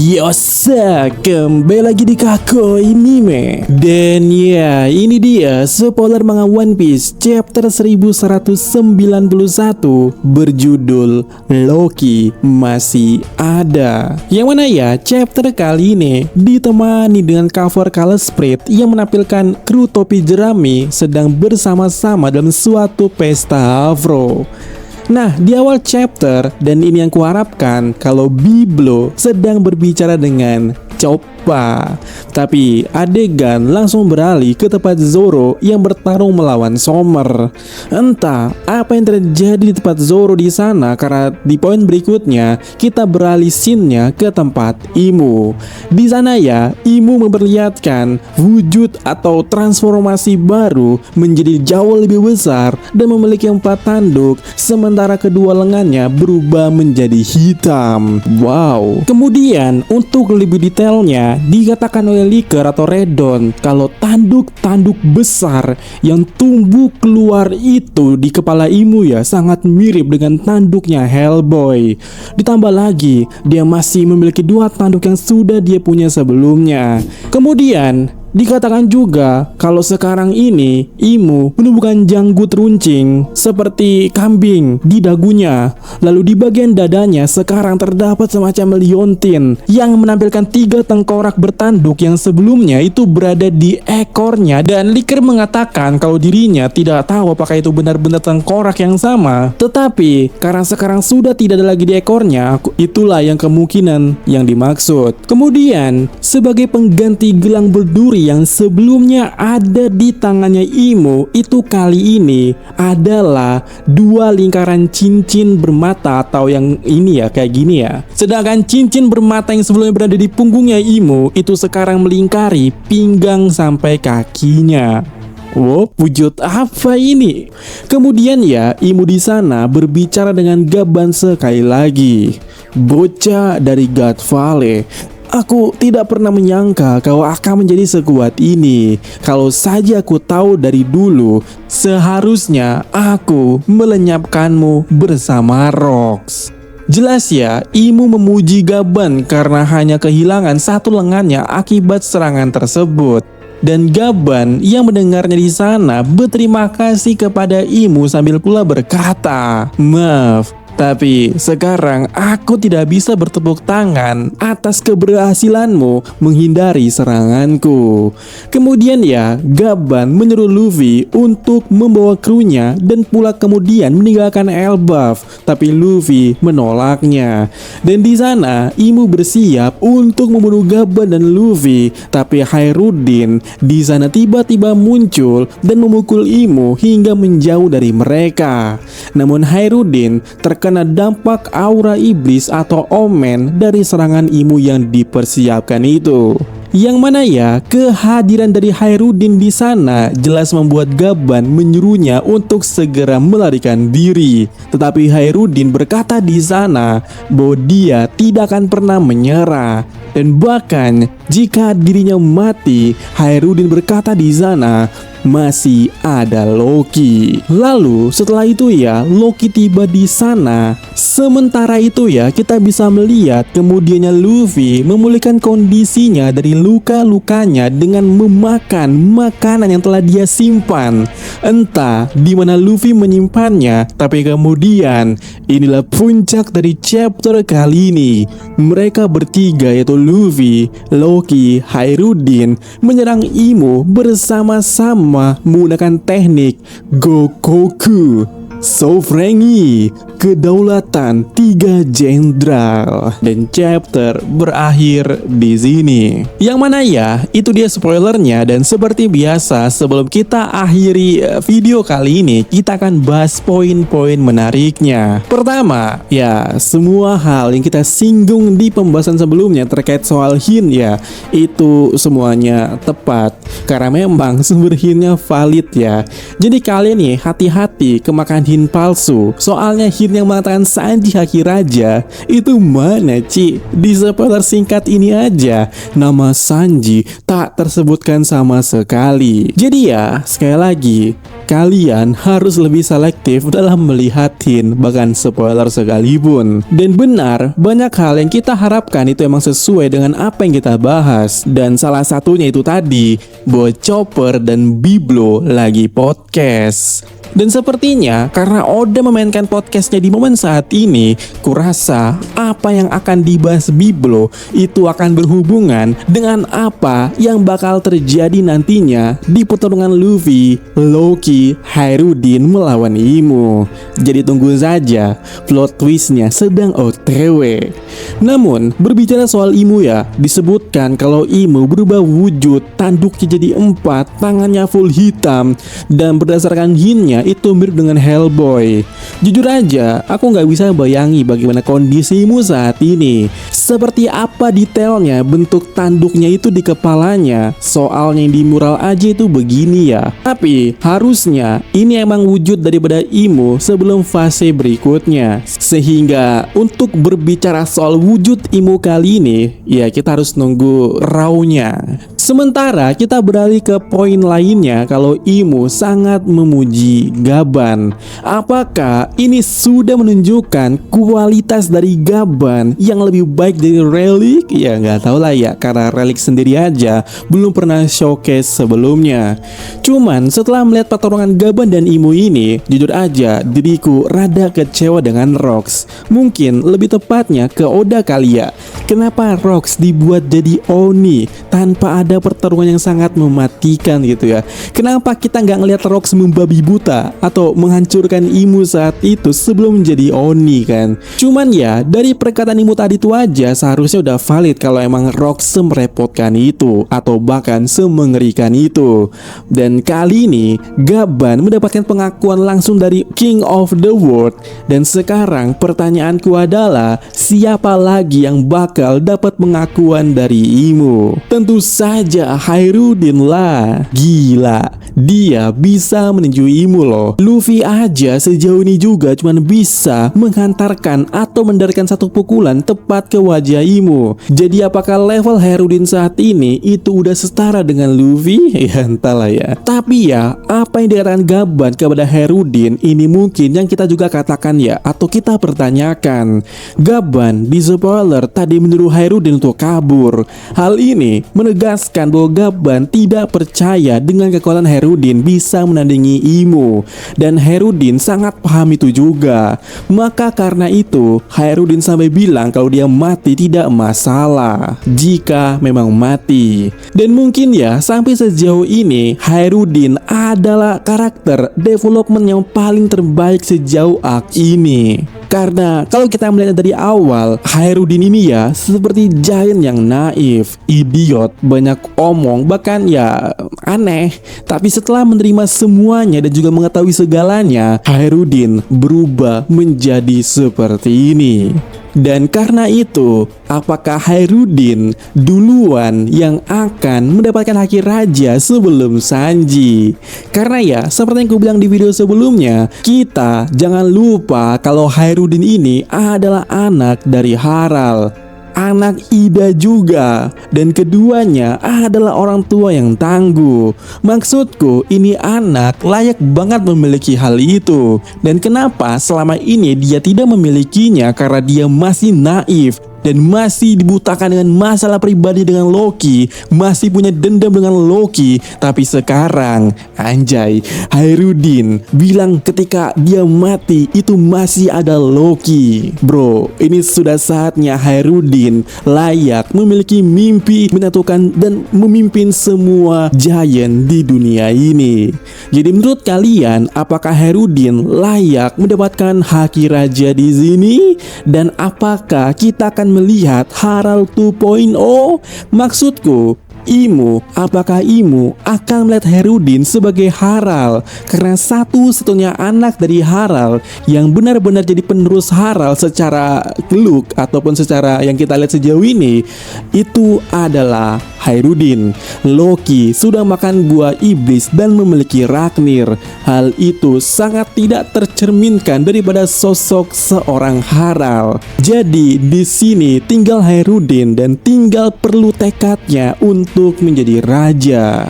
Yosa, kembali lagi di Kako Anime. Dan ya, ini dia spoiler manga One Piece chapter 1191 berjudul Loki Masih Ada. Yang mana ya, chapter kali ini ditemani dengan cover color spread yang menampilkan kru topi jerami sedang bersama-sama dalam suatu pesta afro. Nah, di awal chapter, dan ini yang kuharapkan, kalau Biblo sedang berbicara dengan Choppa. Tapi adegan langsung beralih ke tempat Zoro yang bertarung melawan Summer. Entah apa yang terjadi di tempat Zoro di sana, karena di poin berikutnya kita beralih scene-nya ke tempat Imu. Di sana ya, Imu memperlihatkan wujud atau transformasi baru menjadi jauh lebih besar dan memiliki 4 tanduk, sementara kedua lengannya berubah menjadi hitam. Wow. Kemudian untuk lebih detailnya dikatakan oleh Licker atau Redon kalau tanduk-tanduk besar yang tumbuh keluar itu di kepala Imu ya sangat mirip dengan tanduknya Hellboy. Ditambah lagi dia masih memiliki 2 tanduk yang sudah dia punya sebelumnya. Kemudian dikatakan juga kalau sekarang ini Imu menumbuhkan janggut runcing seperti kambing di dagunya. Lalu di bagian dadanya sekarang terdapat semacam liontin yang menampilkan 3 tengkorak bertanduk yang sebelumnya itu berada di ekornya. Dan Licker mengatakan kalau dirinya tidak tahu apakah itu benar-benar tengkorak yang sama, tetapi karena sekarang sudah tidak ada lagi di ekornya, itulah yang kemungkinan yang dimaksud. Kemudian sebagai pengganti gelang berduri yang sebelumnya ada di tangannya Imu, itu kali ini adalah 2 lingkaran cincin bermata atau yang ini ya kayak gini ya. Sedangkan cincin bermata yang sebelumnya berada di punggungnya Imu itu sekarang melingkari pinggang sampai kakinya. Wow, wujud apa ini? Kemudian ya, Imu di sana berbicara dengan Gaban sekali lagi. Bocah dari God Valley, aku tidak pernah menyangka kau akan menjadi sekuat ini. Kalau saja aku tahu dari dulu, seharusnya aku melenyapkanmu bersama Rox. Jelas ya, Imu memuji Gaban karena hanya kehilangan 1 lengannya akibat serangan tersebut. Dan Gaban yang mendengarnya di sana berterima kasih kepada Imu sambil pula berkata, "Maaf, tapi sekarang aku tidak bisa bertepuk tangan atas keberhasilanmu menghindari seranganku." Kemudian ya, Gaban menyuruh Luffy untuk membawa krunya dan pula kemudian meninggalkan Elbaf, tapi Luffy menolaknya. Dan di sana Imu bersiap untuk membunuh Gaban dan Luffy, tapi Khairuddin di sana tiba-tiba muncul dan memukul Imu hingga menjauh dari mereka. Namun Khairuddin terkena dampak aura iblis atau omen dari serangan Imu yang dipersiapkan itu. Yang mana ya, kehadiran dari Khairuddin di sana jelas membuat Gaban menyuruhnya untuk segera melarikan diri. Tetapi Khairuddin berkata di sana bahwa dia tidak akan pernah menyerah. Dan bahkan jika dirinya mati, Khairuddin berkata di sana masih ada Loki. Lalu setelah itu ya, Loki tiba di sana. Sementara itu ya, kita bisa melihat kemudiannya Luffy memulihkan kondisinya dari luka-lukanya dengan memakan makanan yang telah dia simpan. Entah di mana Luffy menyimpannya, tapi kemudian inilah puncak dari chapter kali ini. Mereka bertiga yaitu Luffy, Loki, Khairuddin menyerang Imu bersama-sama menggunakan teknik Gokoku Sovereignty, kedaulatan 3 jenderal. Dan chapter berakhir di sini. Yang mana ya, itu dia spoilernya. Dan seperti biasa, sebelum kita akhiri video kali ini, kita akan bahas poin-poin menariknya. Pertama, ya semua hal yang kita singgung di pembahasan sebelumnya terkait soal hint ya, itu semuanya tepat karena memang sumber hintnya valid ya. Jadi kalian nih hati-hati kemakan hint palsu. Soalnya hint yang mengatakan Sanji Haki Raja itu mana Ci? Di spoiler singkat ini aja nama Sanji tak tersebutkan sama sekali. Jadi ya sekali lagi, kalian harus lebih selektif dalam melihat hint, bahkan spoiler sekalipun. Dan benar, banyak hal yang kita harapkan itu emang sesuai dengan apa yang kita bahas. Dan salah satunya itu tadi, bahwa Chopper dan Biblo lagi podcast. Dan sepertinya karena Oda memainkan podcastnya di momen saat ini, kurasa apa yang akan dibahas Biblo itu akan berhubungan dengan apa yang bakal terjadi nantinya di pertarungan Luffy, Loki, Hairudin melawan Imu. Jadi tunggu saja, plot twistnya sedang OTW. Namun berbicara soal Imu ya, disebutkan kalau Imu berubah wujud, tanduknya jadi 4, tangannya full hitam, dan berdasarkan hintnya itu mirip dengan Hellboy. Jujur aja, aku nggak bisa bayangi bagaimana kondisimu saat ini. Seperti apa detailnya bentuk tanduknya itu di kepalanya. Soalnya yang di mural aja itu begini ya. Tapi harusnya ini emang wujud daripada Imu sebelum fase berikutnya. Sehingga untuk berbicara soal wujud Imu kali ini, ya kita harus nunggu raw-nya. Sementara kita beralih ke poin lainnya kalau Imu sangat memuji Gaban. Apakah ini sudah menunjukkan kualitas dari Gaban yang lebih baik dari Relic? Ya nggak tahu lah ya, karena Relic sendiri aja belum pernah showcase sebelumnya. Cuman setelah melihat pertarungan Gaban dan Imu ini, jujur aja diriku rada kecewa dengan Rox. Mungkin lebih tepatnya ke Oda kali ya. Kenapa Rox dibuat jadi Oni tanpa ada pertarungan yang sangat mematikan gitu ya? Kenapa kita nggak ngelihat Rox membabi buta atau menghancurkan Imu saat itu sebelum menjadi Oni kan? Cuman ya dari perkataan Imu tadi itu aja seharusnya udah valid kalau emang Rox semerepotkan itu atau bahkan semengerikan itu. Dan kali ini Gaban mendapatkan pengakuan langsung dari King of the World. Dan sekarang pertanyaanku adalah siapa lagi yang bakal dapat pengakuan dari Imu? Tentu saja Hairudin lah. Gila, dia bisa meninju Imu loh. Luffy aja sejauh ini juga cuman bisa menghantarkan atau mendarkan satu pukulan tepat ke wajah Imu. Jadi apakah level Hairudin saat ini itu udah setara dengan Luffy? Ya entahlah ya. Tapi ya apa yang dikatakan Gaban kepada Hairudin ini mungkin yang kita juga katakan ya, atau kita pertanyakan. Gaban di spoiler tadi menyuruh Hairudin untuk kabur. Hal ini menegaskan bahwa Gaban tidak percaya dengan kekuatan Hairudin bisa menandingi Imu. Dan Hairudin sangat paham itu juga. Maka karena itu Hairudin sampai bilang kalau dia mati tidak masalah jika memang mati. Dan mungkin ya sampai sejauh ini Hairudin adalah karakter development yang paling terbaik sejauh arc ini. Karena kalau kita melihat dari awal, Hairudin ini ya seperti giant yang naif, idiot, banyak omong, bahkan ya aneh. Tapi setelah menerima semuanya dan juga mengetahui segalanya, Hairudin berubah menjadi seperti ini. Dan karena itu, apakah Hairudin duluan yang akan mendapatkan haki raja sebelum Sanji? Karena ya, seperti yang aku bilang di video sebelumnya, kita jangan lupa kalau Hairudin ini adalah anak dari Haral, anak Ida juga, dan keduanya adalah orang tua yang tangguh. Maksudku, ini anak layak banget memiliki hal itu. Dan kenapa selama ini dia tidak memilikinya? Karena dia masih naif dan masih dibutakan dengan masalah pribadi dengan Loki, masih punya dendam dengan Loki. Tapi sekarang, anjay, Hairudin bilang ketika dia mati itu masih ada Loki. Bro, ini sudah saatnya Hairudin layak memiliki mimpi menyatukan dan memimpin semua giant di dunia ini. Jadi menurut kalian, apakah Hairudin layak mendapatkan haki raja di sini? Dan apakah kita akan melihat Haral 2.0? Maksudku, apakah Imu akan melihat Hairudin sebagai Haral? Karena satu-satunya anak dari Haral yang benar-benar jadi penerus Haral secara look ataupun secara yang kita lihat sejauh ini itu adalah Hairudin. Loki sudah makan buah iblis dan memiliki Ragnir. Hal itu sangat tidak tercerminkan daripada sosok seorang Haral. Jadi di sini tinggal Hairudin dan tinggal perlu tekadnya untuk menjadi raja.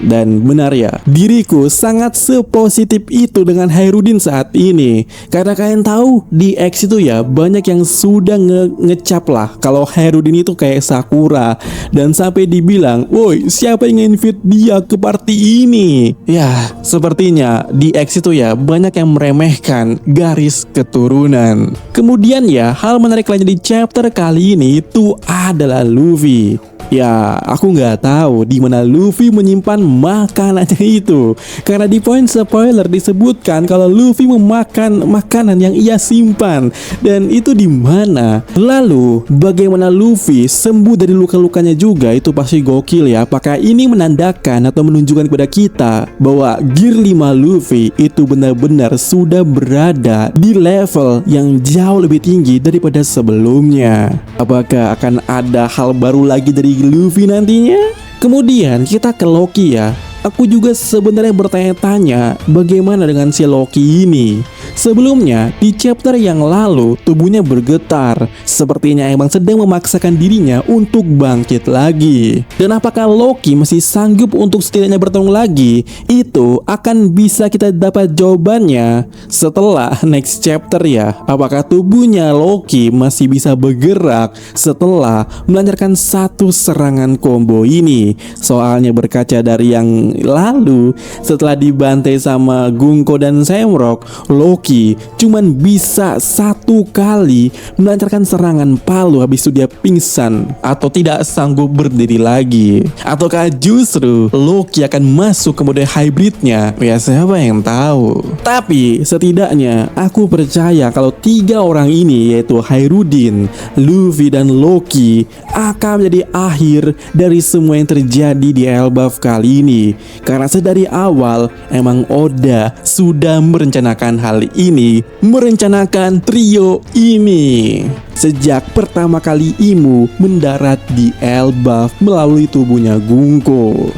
Dan benar ya, diriku sangat sepositif itu dengan Hairudin saat ini. Karena kalian tahu di X itu ya banyak yang sudah ngecap lah kalau Hairudin itu kayak Sakura. Dan sampai dibilang, woi siapa yang invite dia ke party ini? Ya sepertinya di X itu ya banyak yang meremehkan garis keturunan. Kemudian ya hal menarik lainnya di chapter kali ini itu adalah Luffy. Ya, aku nggak tahu di mana Luffy menyimpan makanannya itu. Karena di poin spoiler disebutkan kalau Luffy memakan makanan yang ia simpan. Dan itu di mana? Lalu, bagaimana Luffy sembuh dari luka-lukanya juga itu pasti gokil ya. Apakah ini menandakan atau menunjukkan kepada kita bahwa Gear 5 Luffy itu benar-benar sudah berada di level yang jauh lebih tinggi daripada sebelumnya? Apakah akan ada hal baru lagi dari Luffy nantinya? Kemudian kita ke Loki ya. Aku juga sebenarnya bertanya-tanya bagaimana dengan si Loki ini. Sebelumnya di chapter yang lalu tubuhnya bergetar, sepertinya emang sedang memaksakan dirinya untuk bangkit lagi. Dan apakah Loki masih sanggup untuk setidaknya bertarung lagi? Itu akan bisa kita dapat jawabannya setelah next chapter ya. Apakah tubuhnya Loki masih bisa bergerak setelah melancarkan satu serangan combo ini? Soalnya berkaca dari yang lalu, setelah dibantai sama Gunko dan Samrock, Loki cuman bisa satu kali melancarkan serangan palu, habis itu dia pingsan atau tidak sanggup berdiri lagi. Ataukah justru Loki akan masuk ke mode hybridnya? Ya siapa yang tahu. Tapi setidaknya aku percaya kalau tiga orang ini, yaitu Hairudin, Luffy, dan Loki, akan menjadi akhir dari semua yang terjadi di Elbaf kali ini. Karena sedari awal emang Oda sudah merencanakan hal ini, merencanakan trio ini sejak pertama kali Imu mendarat di Elbaf melalui tubuhnya Gunko.